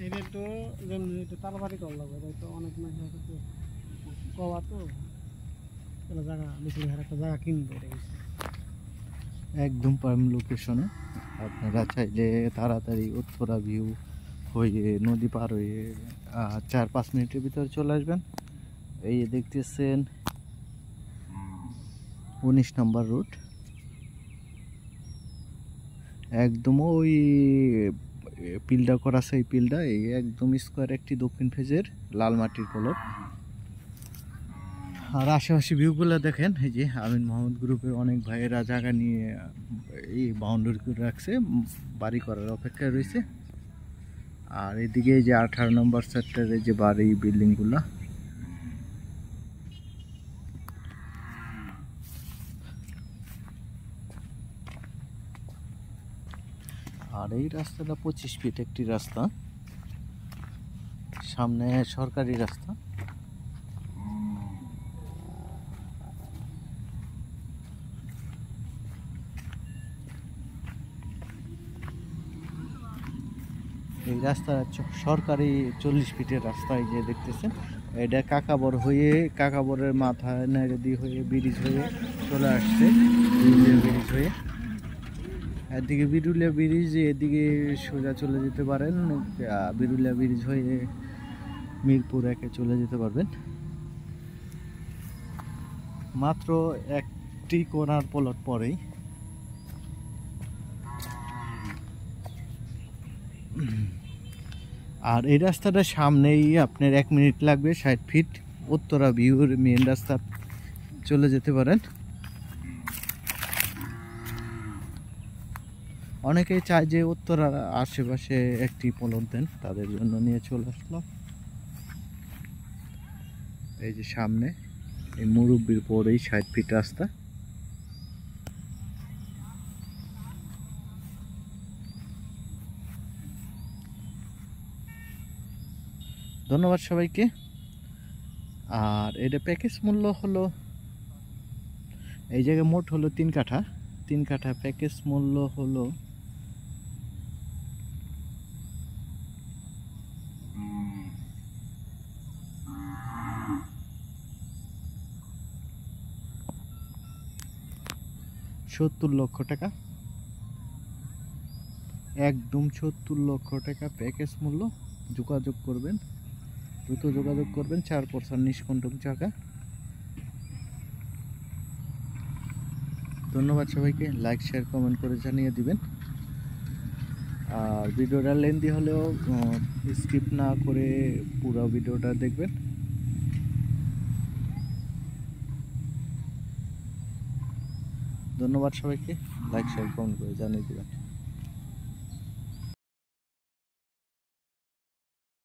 এটা তো যেমনি তাড়াতাড়ি কল লাগবে, তাই তো অনেক মাস কওয়া তো জায়গা বেশি একটা জায়গা কিনবো এটা একদম প্রাইম লোকেশনে। আপনারা চাইলে তাড়াতাড়ি উত্তরা ভিউ হয়ে নদী পার হয়ে 4-5 মিনিটের ভিতরে চলে আসবেন। এই দেখতেছেন 19 নম্বর রুট, একদম ওই পিলটা করা আছে। এই পিলটা এই একদম স্কোয়ার একটি দক্ষিণ ফেজের লাল মাটির কলর। আর আশেপাশে ভিউগুলো দেখেন, এই যে আমিন মোহাম্মদ গ্রুপের অনেক ভাইয়েরা জায়গা নিয়ে এই বাউন্ডারি করে রাখছে, বাড়ি করার অপেক্ষায় রয়েছে। আর এদিকে এই যে 18 নম্বর সেক্টরের যে বাড়ি বিল্ডিংগুলো, আর এই রাস্তাটা 25 ফিট একটি রাস্তা, সামনে সরকারি রাস্তা। এই রাস্তা সরকারি 40 ফিটের রাস্তা। এই যে দেখতেছেন, এটা কাকাবর হয়ে কাকাবরের মাথায় নাইরেদি হয়ে ব্রিজ হয়ে চলে আসছে, ব্রিজ হয়ে এদিকে বিরুলিয়া ব্রিজ, এদিকে সোজা চলে যেতে পারেন। বিরুলিয়া ব্রিজ হয়ে মিরপুর 1-এ চলে যেতে পারবেন। মাত্র একটি কোনার পলট পরেই। আর এই রাস্তাটা সামনেই আপনার 1 মিনিট লাগবে, 60 ফিট উত্তরা ভিউর মেন রাস্তা চলে যেতে পারেন। অনেকেই চায় যে উত্তরার আশেপাশে একটি পলট দেন, তাদের জন্য নিয়ে চলে আসলাম। এই যে সামনে এই মুরব্বির পরেই 60 ফিট রাস্তা। ধন্যবাদ সবাইকে। আর এটা প্যাকেজ মূল্য হলো, এই জায়গায় মোট হলো 3 কাঠা। 3 কাঠা প্যাকেজ মূল্য হলো 70 লক্ষ টাকা। একদম 70 লক্ষ টাকা প্যাকেজ মূল্য। যোগাযোগ করবেন, দ্রুত যোগাযোগ করবেন। 4% নিষ্কণ্টক জায়গা। ধন্যবাদ সবাইকে। লাইক শেয়ার কমেন্ট করে জানিয়ে দিবেন। আর ভিডিওটা লেন্দি হলেও স্কিপ না করে পুরো ভিডিওটা দেখবেন। ধন্যবাদ সবাইকে। লাইক শেয়ার কমেন্ট করে জানিয়ে দিবেন।